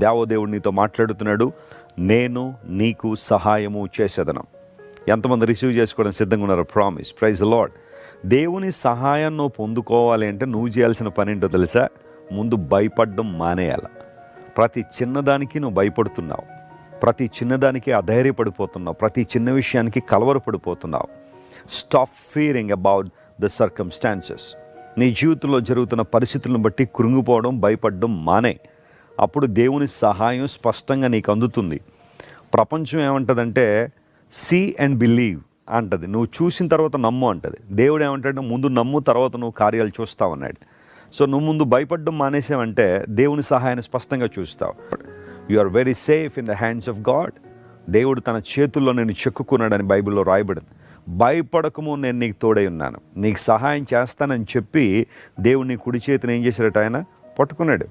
దేవదేవుడు నీతో మాట్లాడుతున్నాడు, నేను నీకు సహాయము చేసేదను. ఎంతమంది రిసీవ్ చేసుకోవడం సిద్ధంగా ఉన్నారు? ప్రామిస్. Praise the Lord. దేవుని సహాయం నువ్వు పొందుకోవాలి అంటే నువ్వు చేయాల్సిన పని ఏంటో తెలుసా? ముందు భయపడడం మానేయాలి. ప్రతి చిన్నదానికి నువ్వు భయపడుతున్నావు, ప్రతి చిన్నదానికి అధైర్యపడిపోతున్నావు, ప్రతి చిన్న విషయానికి కలవరపడిపోతున్నావు. Stop fearing about the circumstances. నీ జీవితంలో జరుగుతున్న పరిస్థితులను బట్టి కృంగిపోవడం, భయపడడం మానే. అప్పుడు దేవుని సహాయం స్పష్టంగా నీకు అందుతుంది. ప్రపంచం ఏమంటుందంటే సీ అండ్ బిలీవ్ అంటది. నువ్వు చూసిన తర్వాత నమ్ము అంటది. దేవుడు ఏమంటాడంటే ముందు నమ్ము, తర్వాత నువ్వు కార్యాలు చూస్తావు అన్నాడు. సో నువ్వు ముందు భయపడడం మానేసావంటే దేవుని సహాయాన్ని స్పష్టంగా చూస్తావు. You are very safe in the hands of God. దేవుడు తన చేతుల్లో నేను చెక్కుకున్నాడని బైబిల్లో రాయబడింది. భయపడకము, నేను నీకు తోడై ఉన్నాను, నీకు సహాయం చేస్తానని చెప్పి దేవుని కుడి చేతిని ఏం చేశాడట? ఆయన పట్టుకున్నాడు.